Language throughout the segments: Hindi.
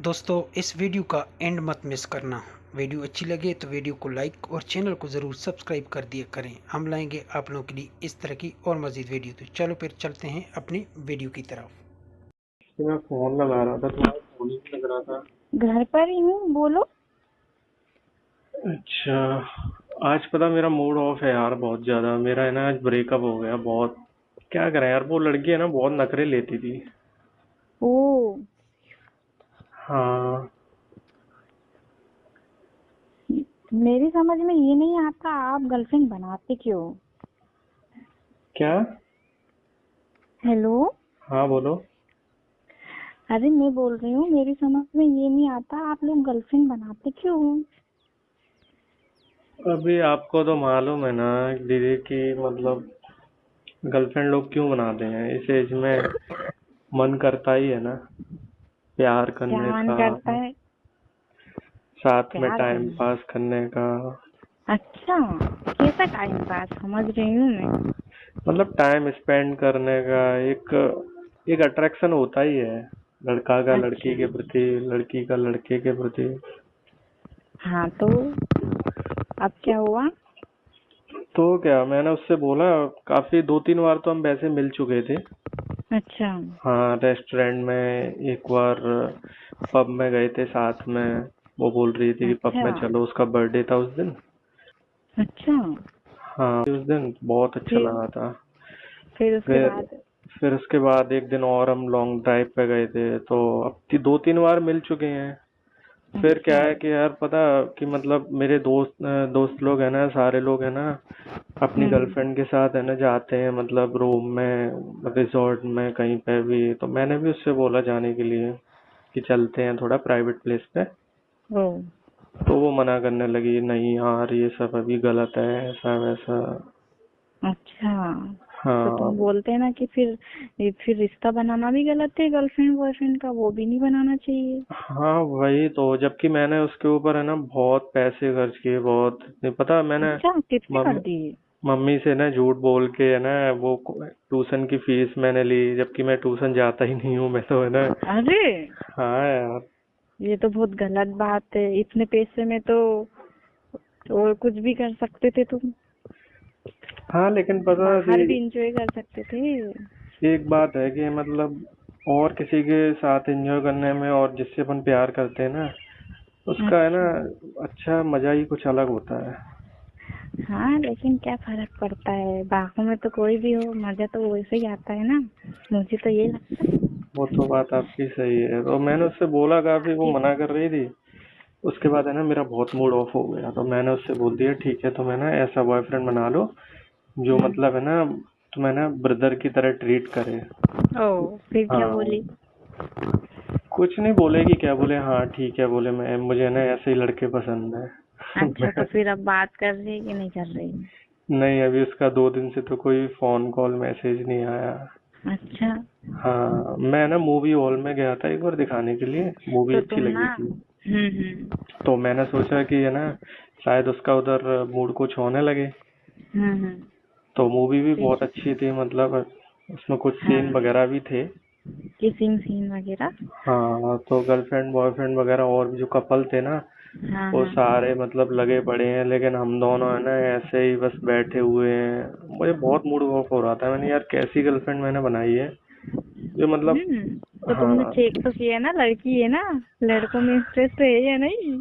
दोस्तों इस वीडियो का एंड मत मिस करना। वीडियो अच्छी लगे तो वीडियो को लाइक और चैनल को ज़रूर सब्सक्राइब कर दिया करें। हम लाएंगे आप लोगों के लिए इस तरह की और मज़ीद वीडियो। तो चलो फिर चलते हैं अपनी वीडियो की तरफ। तो मैं फोन लगा रहा था, तुम्हारा फोन ही नहीं लग रहा था। घर पर ही हूँ, बोलो। अच्छा, आज पता मेरा मूड ऑफ है यार, बहुत ज्यादा। मेरा है ना आज ब्रेकअप हो गया। बहुत क्या करें यार, वो लड़की है ना बहुत नखरे लेती थी। ओ, हाँ। मेरी समझ में ये नहीं आता, आप गर्लफ्रेंड बनाते क्यों? क्या? हेलो। हाँ बोलो। अरे मैं बोल रही हूँ, मेरी समझ में ये नहीं आता, आप लोग गर्लफ्रेंड बनाते क्यों? अभी आपको तो मालूम है ना दीदी की, मतलब गर्लफ्रेंड लोग क्यों बनाते हैं इस एज में। मन करता ही है ना प्यार क्या करने मन का, करता है? साथ में प्यार टाइम करना? पास करने का। अच्छा, कैसा टाइम पास? समझ रही हूँ मैं। मतलब टाइम स्पेंड करने का एक एक अट्रैक्शन होता ही है, लड़का का लड़की अच्छा, के प्रति, लड़की का लड़के के प्रति। हाँ तो अब क्या हुआ? तो क्या, मैंने उससे बोला, काफी 2-3 बार तो हम वैसे मिल चुके थे। अच्छा। हाँ, रेस्टोरेंट में एक बार, पब में गए थे साथ में। वो बोल रही थी कि पब अच्छा। में चलो, उसका बर्थडे था उस दिन। अच्छा। हाँ, उस दिन बहुत अच्छा फिर लगा था। फिर उसके फिर बाद? फिर उसके बाद एक दिन और हम लॉन्ग ड्राइव पे गए थे, तो अब 2-3 बार मिल चुके हैं। फिर क्या अच्छा। है कि यार पता कि मतलब मेरे दोस्त लोग हैं ना, सारे लोग हैं ना, अपनी हम्म। गर्लफ्रेंड के साथ है ना जाते हैं, मतलब रूम में, रिजॉर्ट में, कहीं पे भी। तो मैंने भी उससे बोला जाने के लिए कि चलते हैं थोड़ा प्राइवेट प्लेस पे। ओ। तो वो मना करने लगी, नहीं यार ये सब अभी गलत है, ऐसा वैसा। अच्छा, तो हाँ। तुम बोलते हैं ना कि फिर रिश्ता बनाना भी गलत है, गर्लफ्रेंड बॉयफ्रेंड का वो भी नहीं बनाना चाहिए। हाँ वही तो, जबकि मैंने उसके ऊपर है ना बहुत पैसे खर्च किए, बहुत नहीं पता मैंने। अच्छा, कितने कर मम्मी दिए? मम्मी से ना झूठ बोल के है ना, वो ट्यूशन की फीस मैंने ली, जबकि मैं ट्यूशन जाता ही नहीं हूँ, मैं तो है ना। अरे, हाँ यार। ये तो बहुत गलत बात है। इतने पैसे में तो और कुछ भी कर सकते थे तुम। हाँ लेकिन पता थी, बाहर भी एंजॉय कर सकते थे। एक बात है कि मतलब और किसी के साथ एंजॉय करने में और जिससे अपन प्यार करते हैं ना, उसका है ना अच्छा। अच्छा मजा ही कुछ अलग होता है। हाँ, लेकिन क्या फर्क पड़ता है, बाहों में तो कोई भी हो, मजा तो वैसे ही आता है ना। मुझे तो ये लगता है। वो तो बात आपकी सही है, तो मैंने उससे बोला, काफी वो कि- मना कर रही थी। उसके बाद है ना मेरा बहुत मूड ऑफ हो गया, तो मैंने उससे बोल दिया ठीक है, तो मैं ना ऐसा बॉयफ्रेंड बना लो जो हम्म। मतलब है ना तुम्हें ना ब्रदर की तरह ट्रीट करे। ओ, फिर क्या हाँ, बोली? कुछ नहीं बोलेगी, क्या बोले, हाँ ठीक है बोले, मैं मुझे ना ऐसे ही लड़के पसंद है। अच्छा, तो फिर अब बात कर रही है कि नहीं कर रही? नहीं, अभी उसका 2 दिन से तो कोई फोन कॉल मैसेज नहीं आया। अच्छा, हाँ, मैं ना मूवी हॉल में गया था एक बार दिखाने के लिए, मूवी तो अच्छी तुम ना। लगी थी। हम्म। तो मैंने सोचा कि है ना शायद उसका उधर मूड कुछ होने लगे। हम्म। तो मूवी भी फिर? बहुत अच्छी थी, मतलब उसमें कुछ सीन हाँ, वगैरह भी थे। किसिंग सीन वगैरह। हाँ, तो गर्लफ्रेंड बॉयफ्रेंड वगैरह और भी जो कपल थे ना, हाँ वो हाँ। सारे मतलब लगे पड़े हैं, लेकिन हम दोनों है ना ऐसे ही बस बैठे हुए हैं। मुझे बहुत मूड ऑफ हो रहा था, मैंने यार कैसी गर्लफ्रेंड मैंने बनाई है जो मतलब। तो तुमने हाँ। चेक तो किया ना, लड़की है ना, लड़कों में इंटरेस्ट है या नहीं?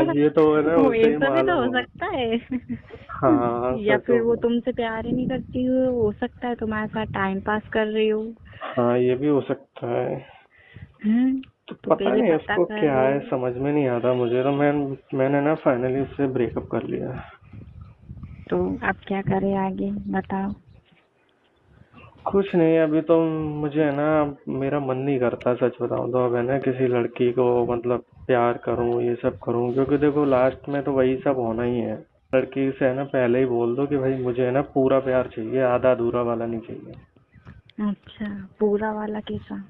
अब ये तो है ना वो उसे ही ऐसा भी तो मालूम हो होगा। सकता है। हाँ या सच फिर वो होगा। तुमसे प्यार ही नहीं करती हो सकता है तुम्हारे साथ टाइम पास कर रही हो। हाँ ये भी हो सकता है। हम्म। तो तो पता पहले नहीं पता उसको क्या करो। है, समझ में नहीं आता मुझे, तो मैंने ना फाइनली उससे ब्रेकअप कर लिया। तो अब क्या करें आगे, बताओ। कुछ नहीं, अभी तो मुझे है ना, मेरा मन नहीं करता सच बताऊं तो, अब है ना किसी लड़की को मतलब प्यार करूं, ये सब करूं, क्योंकि देखो लास्ट में तो वही सब होना ही है। लड़की से है ना पहले ही बोल दो कि भाई मुझे है ना पूरा प्यार चाहिए, आधा अधूरा वाला नहीं चाहिए। अच्छा, पूरा वाला कैसा?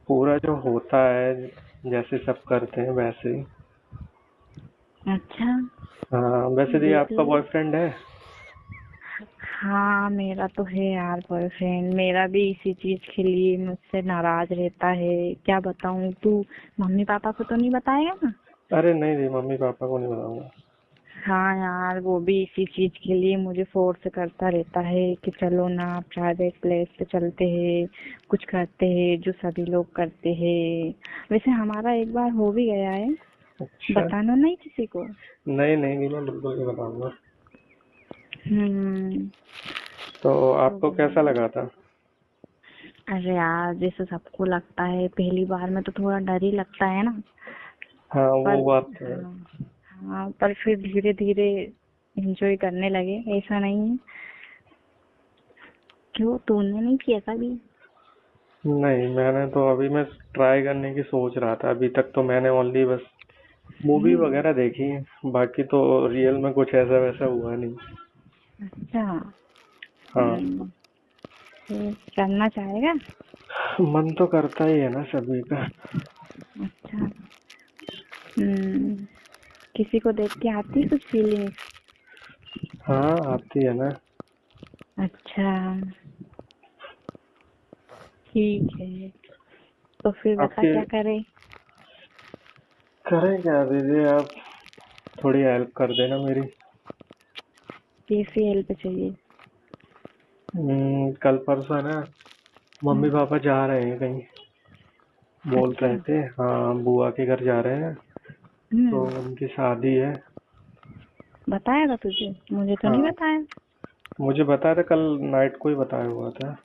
पूरा जो होता है, जैसे सब करते हैं वैसे ही। अच्छा, हाँ, वैसे भी देख आपका लो। बॉयफ्रेंड है? हाँ, मेरा तो है यार बॉयफ्रेंड। मेरा भी इसी चीज के लिए मुझसे नाराज रहता है। क्या बताऊँ, तू मम्मी पापा को तो नहीं बताएगा ना? अरे नहीं नहीं, मम्मी पापा को नहीं बताऊंगा। हाँ यार, वो भी इसी चीज के लिए मुझे फोर्स करता रहता है कि चलो ना प्राइवेट प्लेस पे चलते हैं, कुछ करते हैं जो सभी लोग करते हैं। वैसे हमारा एक बार हो भी गया है। अच्छा। बताना नहीं किसी को। नहीं नहीं नहीं, मैं बिल्कुल नहीं बताऊंगा। हम्म। तो तो आपको कैसा लगा था? अरे यार, जैसे सबको लगता है, पहली बार में तो थोड़ा डर ही लगता है ना। हाँ, पर वो बात तो है। हाँ, हाँ, पर फिर धीरे धीरे एंजॉय करने लगे। ऐसा नहीं है। क्यों, तूने नहीं किया कभी? नहीं, मैंने तो अभी मैं ट्राई करने की सोच रहा था। अभी तक तो मैंने ओनली बस मूवी हम्म। वगैरह देखी है। बाकी तो रियल में कुछ ऐसा वैसा हुआ नहीं। अच्छा। हाँ। फिर करना चाहेगा? मन तो करता ही है ना सभी का। अच्छा। हम्म। किसी को देख के आती है कुछ फीलिंग्स? हाँ, आती है ना। अच्छा, ठीक है। तो फिर बता आपके क्या करे? करें क्या दीदी आप? थोड़ी हेल्प कर देना मेरी। कैसी हेल्प चाहिए? कल परसों है ना, मम्मी हम्म। पापा जा रहे हैं कहीं। बोल अच्छा। रहे थे, हाँ बुआ के घर जा रहे हैं। तो हम्म। उनकी शादी है। बताया था तुझे? मुझे तो नहीं हाँ, बताया। मुझे बताया था, कल नाइट को ही बताया हुआ था।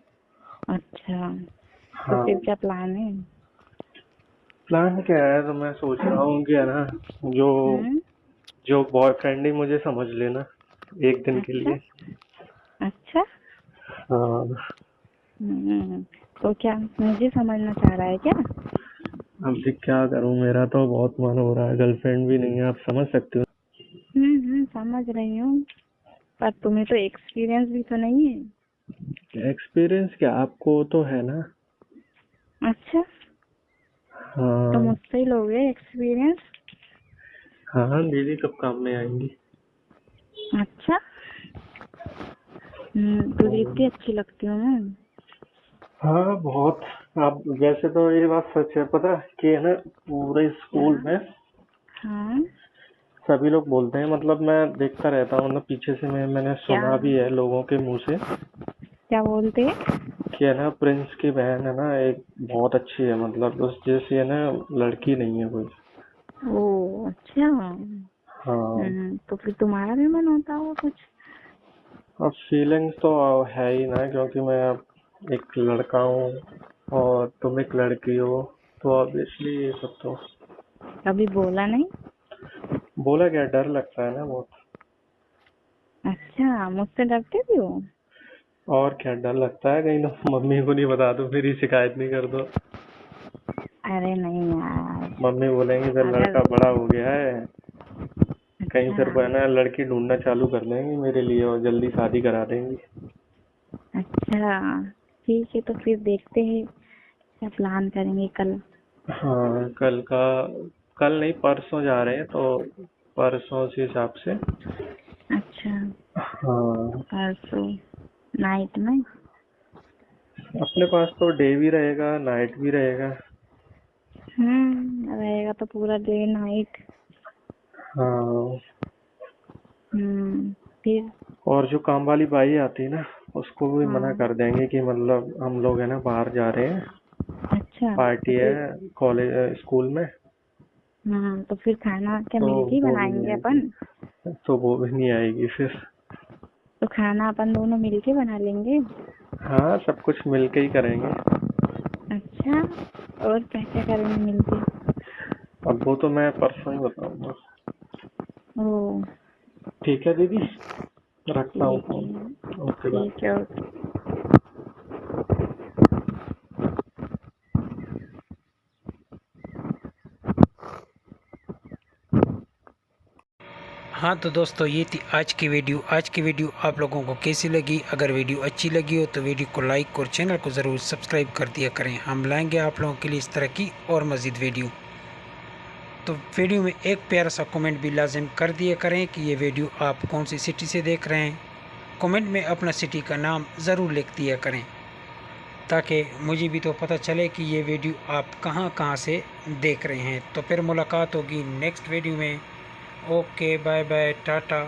अच्छा। तो हाँ। फिर क्या प्लान है? प्लान क्या है, तो मैं सोच रहा हूँ कि है ना, जो हम्म। जो बॉयफ्रेंड ही मुझे समझ लेना एक दिन के अच्छा। लिए। अच्छा। हाँ। हम्म। तो क्या मुझे समझना चाह रहा है क्या? अभी क्या करूँ, मेरा तो बहुत मन हो रहा है। गर्लफ्रेंड भी नहीं है, आप समझ सकते हो। समझ रही हूँ। पर तुम्हें तो एक्सपीरियंस भी तो नहीं है। एक्सपीरियंस क्या, आपको तो है ना। अच्छा। तो हाँ। मुझसे ही लोगे एक्सपीरियंस? हाँ हाँ, दीदी कब काम में आएंगी? अच्छा। तुझे इतनी अच्छी लगती हूँ मैं? हाँ बहुत। आप वैसे तो ये बात सच है, पता है कि है ना, पूरे क्या? स्कूल में हाँ। सभी लोग बोलते हैं। मतलब मैं देखता रहता हूँ ना पीछे से, मैंने क्या? सुना भी है लोगों के मुंह से क्या बोलते हैं? कि है ना, प्रिंस की बहन है ना एक बहुत अच्छी है। मतलब उस जैसी है ना, लड़की नहीं है कोई। ओ, अच्छा। हाँ। तो फिर तुम्हारा भी मन होता होगा कुछ? अब फीलिंग्स तो है ही ना, क्योंकि मैं अब एक लड़का हूँ और तुम एक लड़की हो, तो ऑब्वियसली ये सब तो। कभी बोला नहीं? बोला क्या, डर लगता है ना बहुत। अच्छा, मुझसे डरते भी हो? और क्या डर लगता है, कहीं तो मम्मी को नहीं बता दो, मेरी शिकायत नहीं कर दो। अरे नहीं यार। मम्मी बोलेंगी फिर अगर लड़का बड़ा हो गया है, कहीं अच्छा। फिर वो है ना लड़की ढूंढना चालू कर देंगी मेरे लिए और जल्दी शादी करा देंगी। अच्छा, ठीक है। तो फिर देखते हैं क्या प्लान करेंगे कल। हाँ, कल नहीं, परसों जा रहे हैं तो परसों उस हिसाब से। अच्छा। हाँ। परसों नाइट में? अपने पास तो डे भी रहेगा, नाइट भी रहेगा। रहेगा तो पूरा डे नाइट। हाँ। फिर? और जो काम वाली बाई आती है ना, उसको भी मना हाँ। कर देंगे कि मतलब हम लोग है ना बाहर जा रहे हैं, अच्छा। तो पार्टी है फिर कॉलेज स्कूल में। तो फिर खाना क्या तो मिलके ही वो भी बनाएंगे नहीं आएगी। अपन? तो वो भी नहीं आएगी फिर। तो खाना अपन दोनों मिलके बना लेंगे। हाँ, सब कुछ मिलके ही करेंगे। अच्छा। और क्या क्या करेंगे मिलके? अब वो तो मैं परसों ही बताऊंगा। ओ, ठीक है दीदी, रखता हूँ ठीक फोन। है। ओके ठीक बाय। है, ओके। हाँ तो दोस्तों, ये थी आज की वीडियो आप लोगों को कैसी लगी? अगर वीडियो अच्छी लगी हो तो वीडियो को लाइक और चैनल को ज़रूर सब्सक्राइब कर दिया करें। हम लाएंगे आप लोगों के लिए इस तरह की और मज़ीद वीडियो। तो वीडियो में एक प्यारा सा कमेंट भी लाजिम कर दिया करें कि ये वीडियो आप कौन सी सिटी से देख रहे हैं। कमेंट में अपना सिटी का नाम ज़रूर लिख दिया करें, ताकि मुझे भी तो पता चले कि ये वीडियो आप कहाँ से देख रहे हैं। तो फिर मुलाकात होगी नेक्स्ट वीडियो में। Okay, bye bye, Tata.